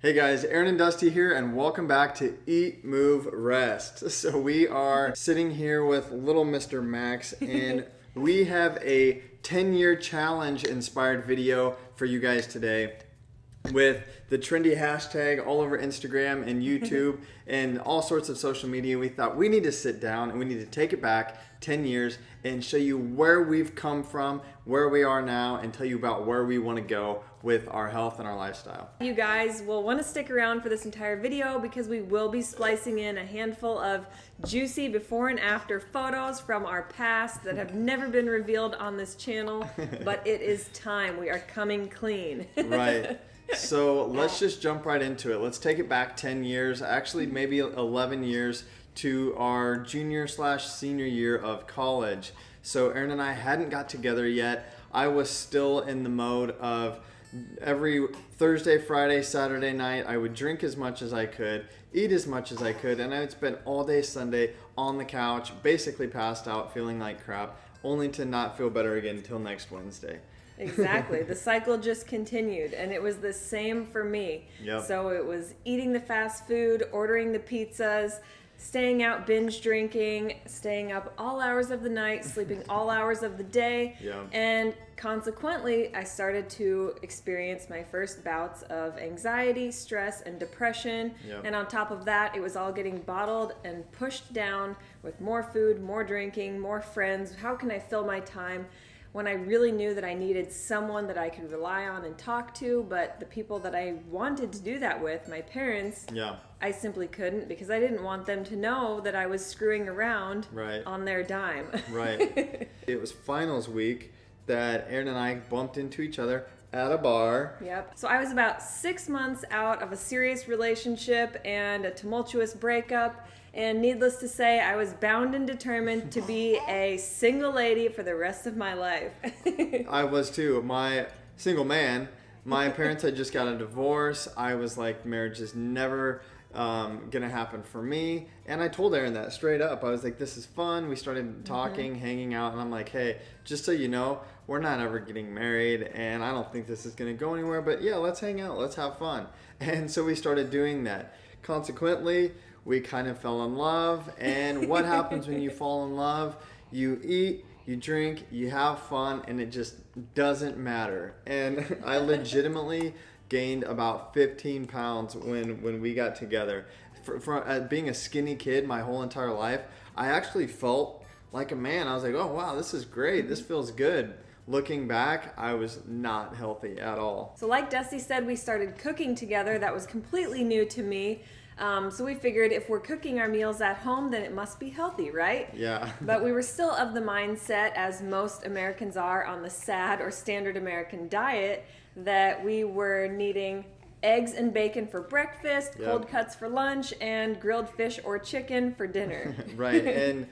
Hey guys, Aaron and Dusty here, and welcome back to Eat, Move, Rest. So we are sitting here with little Mr. Max, and we have a 10-year challenge inspired video for you guys today with the trendy hashtag all over Instagram and YouTube and all sorts of social media. We thought we need to sit down and we need to take it back 10 years and show you where we've come from, where we are now, and tell you about where we want to go with our health and our lifestyle. You guys will want to stick around for this entire video because we will be splicing in a handful of juicy before and after photos from our past that have never been revealed on this channel, but it is time. We are coming clean. Right. So let's just jump right into it. Let's take it back 10 years, actually maybe 11 years, to our junior/senior year of college. So Aaron and I hadn't got together yet. I was still in the mode of every Thursday, Friday, Saturday night, I would drink as much as I could, eat as much as I could, and I would spend all day Sunday on the couch, basically passed out, feeling like crap, only to not feel better again until next Wednesday. Exactly. The cycle just continued, and it was the same for me. Yep. So it was eating the fast food, ordering the pizzas, staying out binge drinking, staying up all hours of the night, sleeping all hours of the day, Yep. and consequently, I started to experience my first bouts of anxiety, stress, and depression. Yep. And on top of that, it was all getting bottled and pushed down with more food, more drinking, more friends. How can I fill my time? When I really knew that I needed someone that I could rely on and talk to, but the people that I wanted to do that with, my parents, Yeah. I simply couldn't because I didn't want them to know that I was screwing around Right. on their dime. Right. It was finals week that Aaron and I bumped into each other at a bar. Yep. So I was about 6 months out of a serious relationship and a tumultuous breakup. And needless to say, I was bound and determined to be a single lady for the rest of my life. I was too. My single man. My parents had just got a divorce. I was like, marriage is never gonna happen for me. And I told Aaron that straight up. I was like, this is fun. We started talking, hanging out, and I'm like, hey, just so you know, we're not ever getting married, and I don't think this is gonna go anywhere, but yeah, let's hang out, let's have fun. And so we started doing that. Consequently, we kind of fell in love, and what happens when you fall in love? You eat, you drink, you have fun, and it just doesn't matter. And I legitimately gained about 15 pounds when we got together. For being a skinny kid my whole entire life, I actually felt like a man. I was like, oh wow, this is great, this feels good. Looking back, I was not healthy at all. So like Dusty said, we started cooking together. That was completely new to me. So we figured if we're cooking our meals at home, then it must be healthy, right? Yeah. But we were still of the mindset, as most Americans are on the SAD or standard American diet, that we were needing eggs and bacon for breakfast, Yep. cold cuts for lunch, and grilled fish or chicken for dinner. Right. And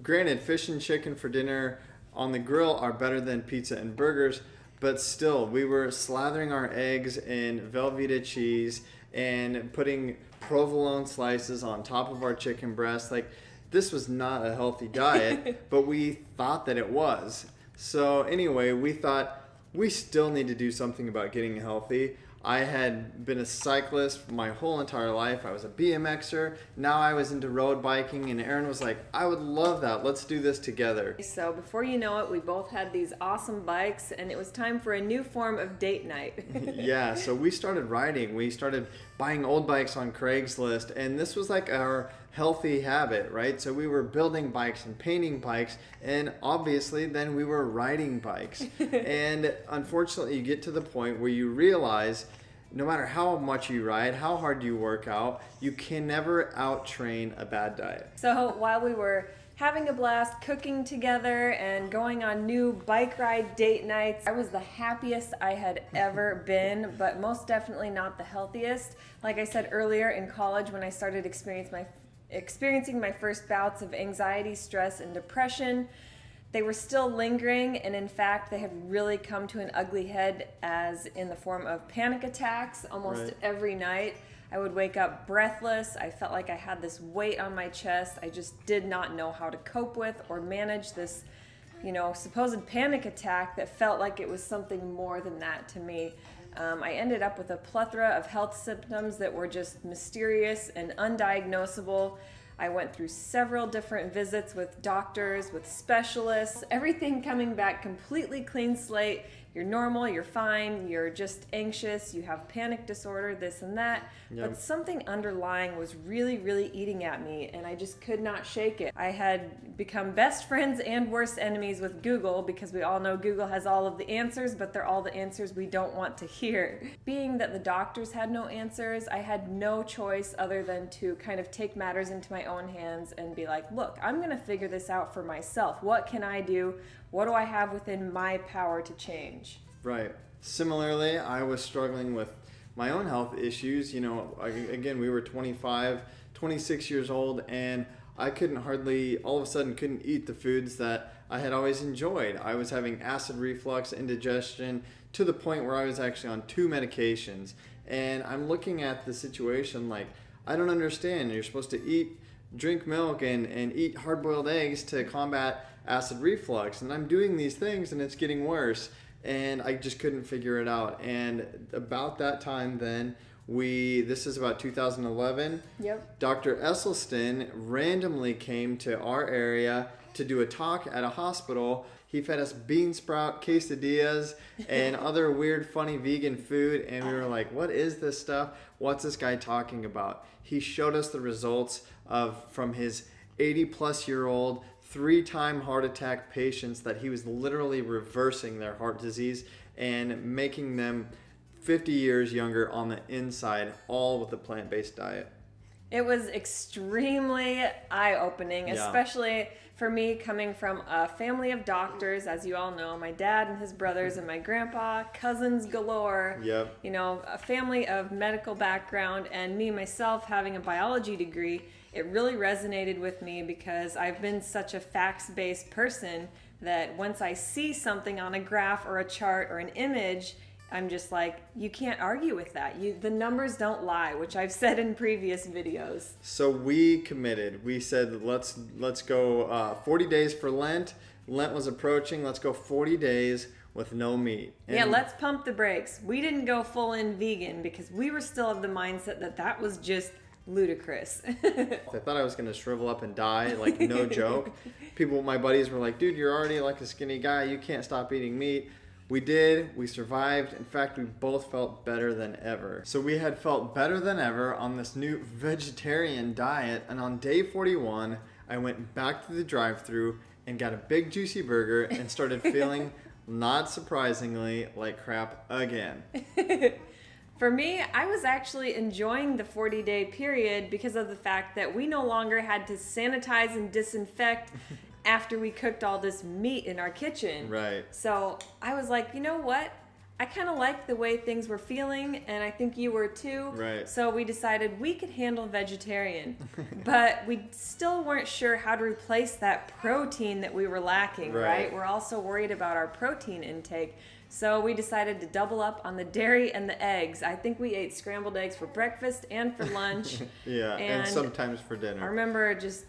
granted, fish and chicken for dinner on the grill are better than pizza and burgers, but still, we were slathering our eggs in Velveeta cheese and putting provolone slices on top of our chicken breast. Like, this was not a healthy diet, but we thought that it was. So anyway, we thought we still need to do something about getting healthy. I had been a cyclist my whole entire life. I was a BMXer. Now I was into road biking, and Aaron was like, I would love that. Let's do this together. So before you know it, we both had these awesome bikes, and it was time for a new form of date night. Yeah, so we started riding. We started buying old bikes on Craigslist, and this was like our healthy habit, right? So we were building bikes and painting bikes, and obviously then we were riding bikes. And unfortunately, you get to the point where you realize no matter how much you ride, how hard you work out, you can never out-train a bad diet. So while we were having a blast cooking together and going on new bike ride date nights, I was the happiest I had ever been, but most definitely not the healthiest. Like I said earlier, in college when I started experiencing my first bouts of anxiety, stress, and depression, they were still lingering, and in fact, they have really come to an ugly head as in the form of panic attacks almost Right. every night. I would wake up breathless. I felt like I had this weight on my chest. I just did not know how to cope with or manage this, supposed panic attack that felt like it was something more than that to me. I ended up with a plethora of health symptoms that were just mysterious and undiagnosable. I went through several different visits with doctors, with specialists, everything coming back completely clean slate. You're normal, you're fine, you're just anxious, you have panic disorder, this and that. Yep. But something underlying was really, really eating at me, and I just could not shake it. I had become best friends and worst enemies with Google, because we all know Google has all of the answers, but they're all the answers we don't want to hear. Being that the doctors had no answers, I had no choice other than to kind of take matters into my own hands and be like, look, I'm gonna figure this out for myself. What can I do? What do I have within my power to change? Right. Similarly, I was struggling with my own health issues. You know, again, we were 25, 26 years old, and I all of a sudden couldn't eat the foods that I had always enjoyed. I was having acid reflux, indigestion, to the point where I was actually on 2 medications. And I'm looking at the situation like, I don't understand. You're supposed to drink milk and eat hard-boiled eggs to combat acid reflux, and I'm doing these things and it's getting worse, and I just couldn't figure it out. And about that time then, this is about 2011, Yep. Dr. Esselstyn randomly came to our area to do a talk at a hospital. He fed us bean sprout quesadillas and other weird, funny vegan food, and we were like, what is this stuff? What's this guy talking about? He showed us the results from his 80-plus-year-old 3-time heart attack patients, that he was literally reversing their heart disease and making them 50 years younger on the inside, all with a plant-based diet. It was extremely eye-opening, Yeah. especially for me, coming from a family of doctors, as you all know, my dad and his brothers and my grandpa, cousins galore, Yep. you know, a family of medical background, and me myself having a biology degree. It really resonated with me because I've been such a facts-based person that once I see something on a graph or a chart or an image, I'm just like, you can't argue with that. The numbers don't lie, which I've said in previous videos. So we committed. We said, let's go 40 days for Lent. Lent was approaching. Let's go 40 days with no meat. Yeah, let's pump the brakes. We didn't go full in vegan because we were still of the mindset that was just ludicrous. I thought I was going to shrivel up and die, like no joke. My buddies were like, dude, you're already like a skinny guy. You can't stop eating meat. We did. We survived. In fact, we both felt better than ever. So we had felt better than ever on this new vegetarian diet. And on day 41, I went back to the drive-thru and got a big juicy burger and started feeling, not surprisingly, like crap again. For me, I was actually enjoying the 40-day period because of the fact that we no longer had to sanitize and disinfect after we cooked all this meat in our kitchen. Right. So I was like, you know what? I kind of liked the way things were feeling, and I think you were too. Right. So we decided we could handle vegetarian, but we still weren't sure how to replace that protein that we were lacking, right? We're also worried about our protein intake. So we decided to double up on the dairy and the eggs. I think we ate scrambled eggs for breakfast and for lunch. Yeah, and sometimes for dinner. I remember just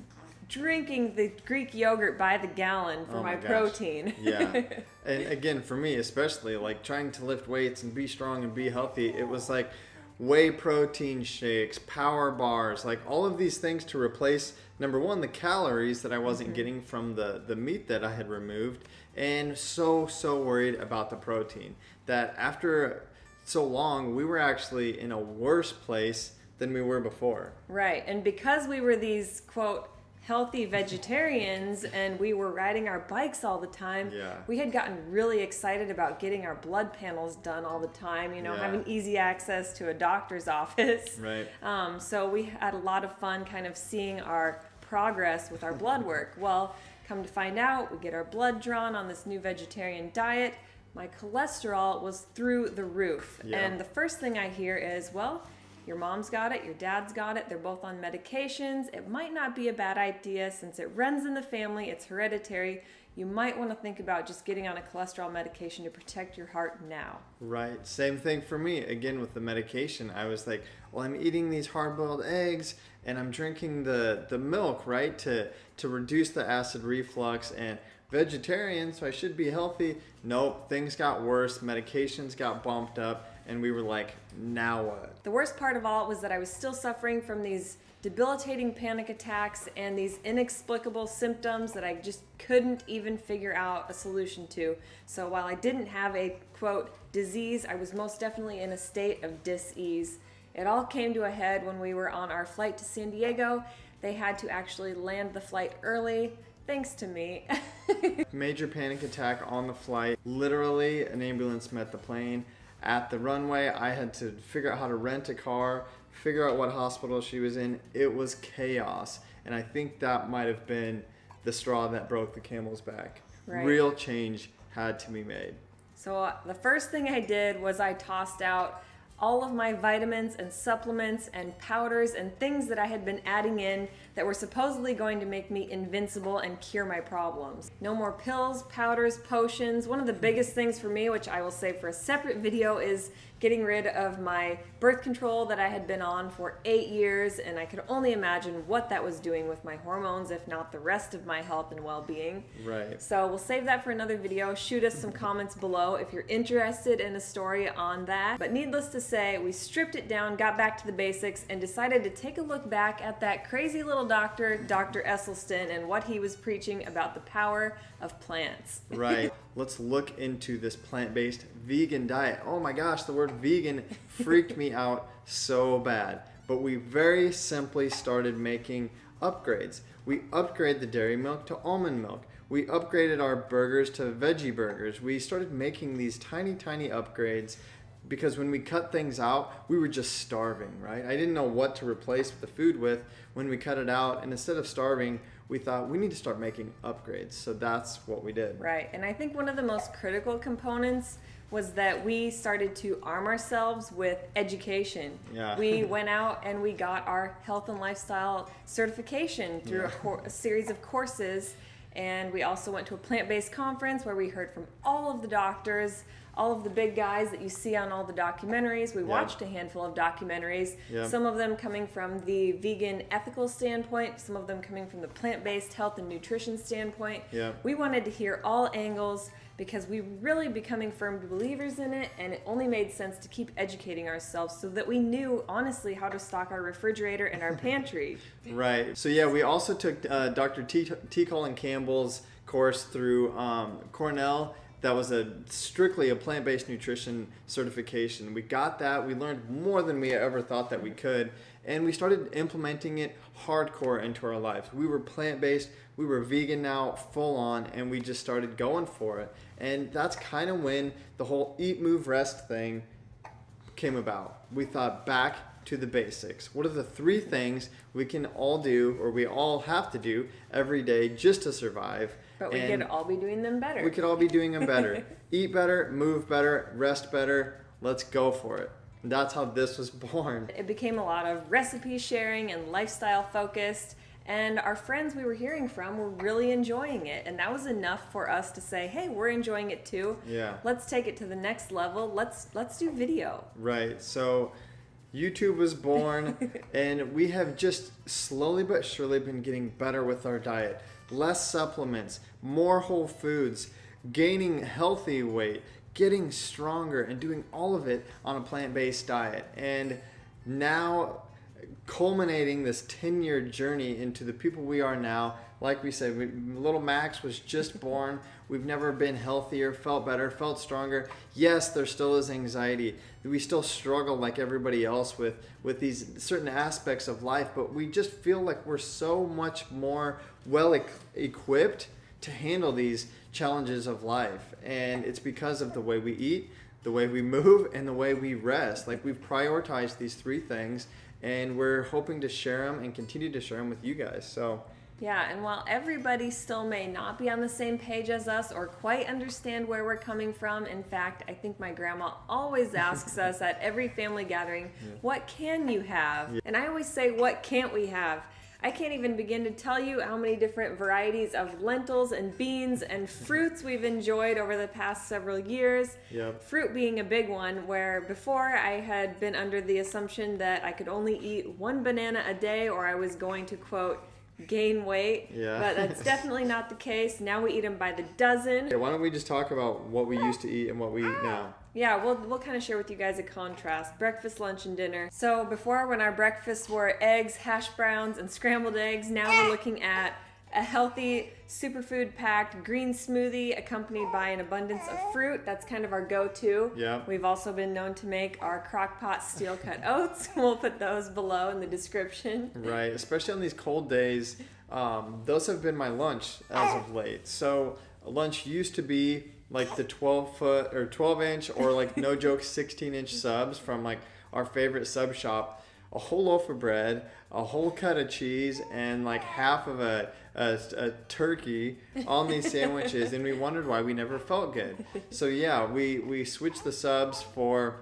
drinking the Greek yogurt by the gallon for my protein. Yeah. And again, for me especially, like trying to lift weights and be strong and be healthy, it was like whey protein shakes, power bars, like all of these things to replace, number one, the calories that I wasn't getting from the meat that I had removed, and so worried about the protein that after so long, we were actually in a worse place than we were before. Right. And because we were these, quote, healthy vegetarians and we were riding our bikes all the time, we had gotten really excited about getting our blood panels done all the time, having easy access to a doctor's office. Right. So we had a lot of fun kind of seeing our progress with our blood work. Well, come to find out, we get our blood drawn on this new vegetarian diet. My cholesterol was through the roof. Yeah. And the first thing I hear is, well, your mom's got it, your dad's got it, they're both on medications. It might not be a bad idea since it runs in the family, it's hereditary. You might want to think about just getting on a cholesterol medication to protect your heart now. Right. Same thing for me. Again, with the medication, I was like, well, I'm eating these hard-boiled eggs and I'm drinking the milk, right, to reduce the acid reflux, and vegetarian, so I should be healthy. Nope, things got worse, medications got bumped up, and we were like, now what? The worst part of all was that I was still suffering from these debilitating panic attacks and these inexplicable symptoms that I just couldn't even figure out a solution to. So while I didn't have a, quote, disease, I was most definitely in a state of dis-ease. It all came to a head when we were on our flight to San Diego. They had to actually land the flight early, thanks to me. Major panic attack on the flight. Literally, an ambulance met the plane. At the runway, I had to figure out how to rent a car, figure out what hospital she was in. It was chaos. And I think that might have been the straw that broke the camel's back. Right. Real change had to be made. So the first thing I did was I tossed out all of my vitamins and supplements and powders and things that I had been adding in that were supposedly going to make me invincible and cure my problems. No more pills, powders, potions. One of the biggest things for me, which I will save for a separate video, is getting rid of my birth control that I had been on for 8 years, and I could only imagine what that was doing with my hormones, if not the rest of my health and well-being. Right. So we'll save that for another video. Shoot us some comments below if you're interested in a story on that. But needless to say, we stripped it down, got back to the basics, and decided to take a look back at that crazy little doctor, Dr. Esselstyn, and what he was preaching about the power of plants. Right. Let's look into this plant-based vegan diet. Oh my gosh, the word vegan freaked me out so bad. But we very simply started making upgrades. We upgraded the dairy milk to almond milk. We upgraded our burgers to veggie burgers. We started making these tiny, tiny upgrades because when we cut things out, we were just starving, right? I didn't know what to replace the food with when we cut it out. And instead of starving, we thought we need to start making upgrades. So that's what we did. Right. And I think one of the most critical components was that we started to arm ourselves with education. Yeah. We went out and we got our health and lifestyle certification through a series of courses. And we also went to a plant-based conference where we heard from all of the doctors, all of the big guys that you see on all the documentaries. We watched a handful of documentaries, some of them coming from the vegan ethical standpoint, some of them coming from the plant-based health and nutrition standpoint. We wanted to hear all angles because we really becoming firm believers in it, and it only made sense to keep educating ourselves so that we knew honestly how to stock our refrigerator and our pantry. Right. So yeah, we also took Dr. T. Colin Campbell's course through Cornell. That was strictly a plant-based nutrition certification. We got that. We learned more than we ever thought that we could. And we started implementing it hardcore into our lives. We were plant-based. We were vegan now, full on, and we just started going for it. And that's kind of when the whole eat, move, rest thing came about. We thought back to the basics. What are the 3 things we can all do, or we all have to do every day just to survive? But we could all be doing them better. We could all be doing them better. Eat better, move better, rest better. Let's go for it. And that's how this was born. It became a lot of recipe sharing and lifestyle focused. And our friends we were hearing from were really enjoying it. And that was enough for us to say, hey, we're enjoying it too. Yeah. Let's take it to the next level. Let's do video. Right. So YouTube was born, and we have just slowly but surely been getting better with our diet. Less supplements, more whole foods, gaining healthy weight, getting stronger, and doing all of it on a plant-based diet. And now culminating this 10-year journey into the people we are now. Like we said, little Max was just born. We've never been healthier, felt better, felt stronger. Yes, there still is anxiety. We still struggle like everybody else with these certain aspects of life, but we just feel like we're so much more well equipped to handle these challenges of life. And it's because of the way we eat, the way we move, and the way we rest. Like, we've prioritized these 3 things, and we're hoping to share them and continue to share them with you guys. So yeah, and while everybody still may not be on the same page as us or quite understand where we're coming from, in fact, I think my grandma always asks us at every family gathering, what can you have? And I always say, what can't we have? I can't even begin to tell you how many different varieties of lentils and beans and fruits we've enjoyed over the past several years. Fruit being a big one, where before I had been under the assumption that I could only eat 1 banana a day or I was going to, quote, gain weight, but that's definitely not the case. Now we eat them by the dozen. why don't we just talk about what we used to eat and what we eat now? Yeah, we'll kind of share with you guys a contrast: breakfast, lunch, and dinner. So before, when our breakfasts were eggs, hash browns, and scrambled eggs, now we're looking at a healthy, superfood packed green smoothie accompanied by an abundance of fruit. That's kind of our go-to. Yeah. We've also been known to make our crock-pot steel-cut oats. We'll put those below in the description. Right, especially on these cold days. Those have been my lunch as of late. So lunch used to be like the 12-foot or 12-inch or like no joke 16-inch subs from like our favorite sub shop. A whole loaf of bread, a whole cut of cheese, and like half of a turkey on these sandwiches, and we wondered why we never felt good. So yeah, we switched the subs for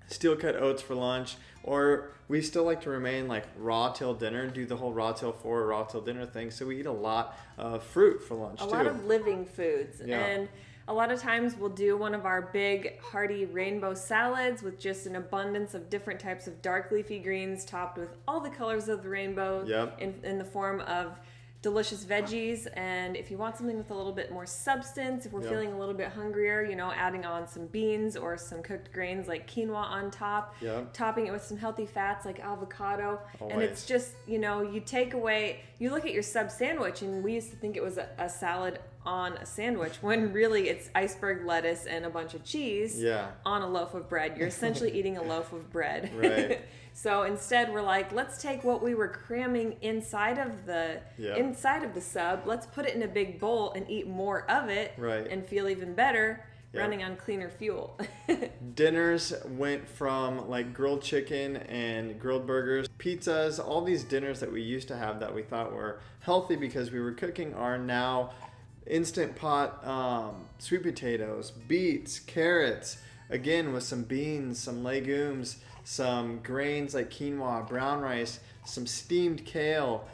steel cut oats for lunch, or we still like to remain like raw till dinner, do the whole raw till 4 raw till dinner thing. So we eat a lot of fruit for lunch too. A lot of living foods. Yeah. And a lot of times we'll do one of our big hearty rainbow salads with just an abundance of different types of dark leafy greens topped with all the colors of the rainbow. Yep. in the form of delicious veggies. And if you want something with a little bit more substance, if we're Yep. feeling a little bit hungrier, adding on some beans or some cooked grains like quinoa on top, Yep. topping it with some healthy fats like avocado. And Always. it's just, you take away, you look at your sub sandwich, and we used to think it was a salad on a sandwich, when really it's iceberg lettuce and a bunch of cheese Yeah. on a loaf of bread. You're essentially eating a loaf of bread. Right. So instead, we're like, let's take what we were cramming inside of the sub, let's put it in a big bowl and eat more of it, Right. and feel even better Yeah. running on cleaner fuel. Dinners went from like grilled chicken and grilled burgers, pizzas, all these dinners that we used to have that we thought were healthy because we were cooking are now instant pot sweet potatoes, beets, carrots, again with some beans, some legumes, some grains like quinoa, brown rice, some steamed kale,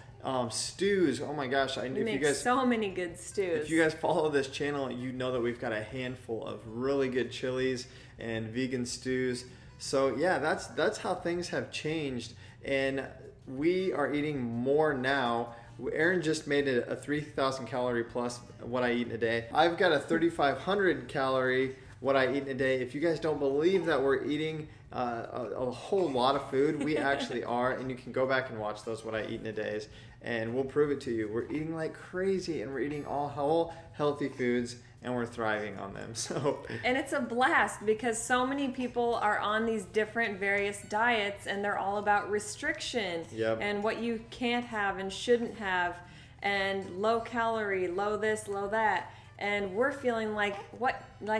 stews. Oh my gosh, We if make you guys so many good stews. if you guys follow this channel, you know that we've got a handful of really good chilies and vegan stews. So yeah, that's how things have changed, and we are eating more now. Aaron just made it a 3,000 calorie plus what I eat in a day. I've got a 3,500 calorie what I eat in a day. If you guys don't believe that we're eating a whole lot of food, we actually are, and you can go back and watch those what I eat in a days, and we'll prove it to you. We're eating like crazy, and we're eating all whole healthy foods, and we're thriving on them. So And it's a blast because so many people are on these different various diets, and they're all about restriction Yep. and what you can't have and shouldn't have, and low calorie, low this, low that. And we're feeling like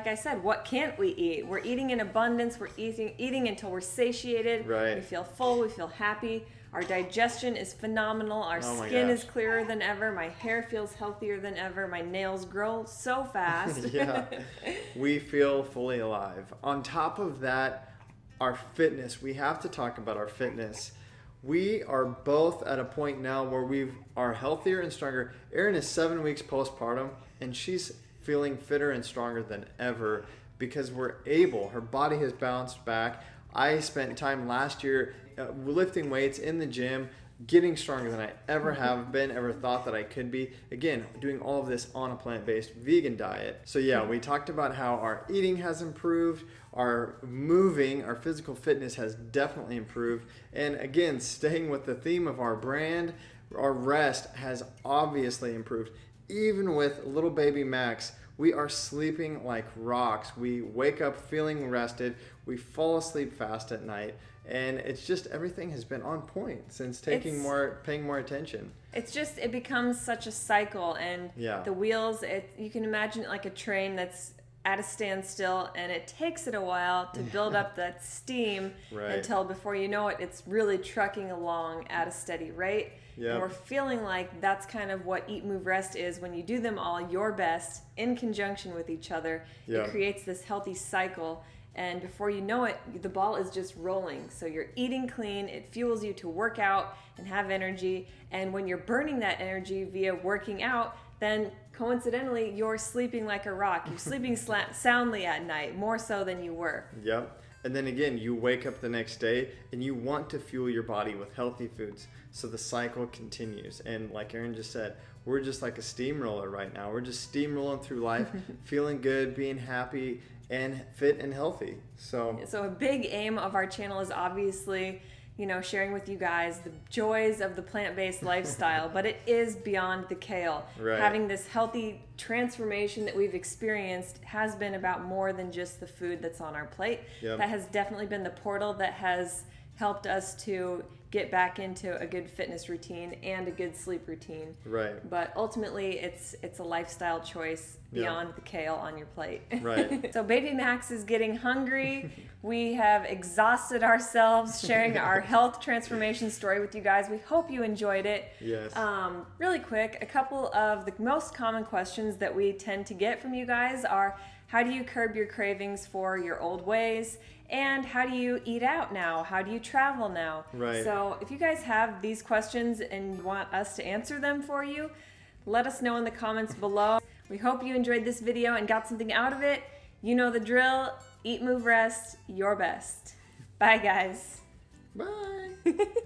I said, what can't we eat? We're eating in abundance. We're eating until we're satiated. Right. We feel full. We feel happy. Our digestion is phenomenal. Our Oh my skin gosh. is clearer than ever. My hair feels healthier than ever. My nails grow so fast. yeah, we feel fully alive. On top of that, our fitness. We have to talk about our fitness. We are both at a point now where we are healthier and stronger. Erin is 7 weeks postpartum, and she's feeling fitter and stronger than ever because we're able. Her body has bounced back. I spent time last year lifting weights in the gym, getting stronger than I ever have been, ever thought that I could be. Again, doing all of this on a plant-based vegan diet. So yeah, we talked about how our eating has improved, our moving, our physical fitness has definitely improved. And again, staying with the theme of our brand, our rest has obviously improved. Even with little baby Max, we are sleeping like rocks. We wake up feeling rested. We fall asleep fast at night. And it's just everything has been on point since paying more attention. It becomes such a cycle, and Yeah. the wheels, you can imagine it like a train that's at a standstill, and it takes it a while to build up that steam Right. until before you know it, it's really trucking along at a steady rate. Yep. And we're feeling like that's kind of what Eat, Move, Rest is. When you do them all your best in conjunction with each other, Yep. it creates this healthy cycle. And before you know it, the ball is just rolling. So you're eating clean, it fuels you to work out and have energy. And when you're burning that energy via working out, then coincidentally, you're sleeping like a rock. You're sleeping soundly at night, more so than you were. Yep. And then again, you wake up the next day and you want to fuel your body with healthy foods. So the cycle continues. And like Erin just said, we're just like a steamroller right now. We're just steamrolling through life, feeling good, being happy. and fit and healthy. So a big aim of our channel is obviously, sharing with you guys the joys of the plant-based lifestyle, but it is beyond the kale. Right. Having this healthy transformation that we've experienced has been about more than just the food that's on our plate. Yep. That has definitely been the portal that has helped us to get back into a good fitness routine and a good sleep routine. Right. But ultimately, it's a lifestyle choice beyond the kale on your plate. Right. So baby Max is getting hungry. We have exhausted ourselves sharing our health transformation story with you guys. We hope you enjoyed it. Yes. Really quick, a couple of the most common questions that we tend to get from you guys are, how do you curb your cravings for your old ways? And how do you eat out now? How do you travel now? Right. So if you guys have these questions and want us to answer them for you, let us know in the comments below. We hope you enjoyed this video and got something out of it. You know the drill. Eat, move, rest, your best. Bye, guys. Bye.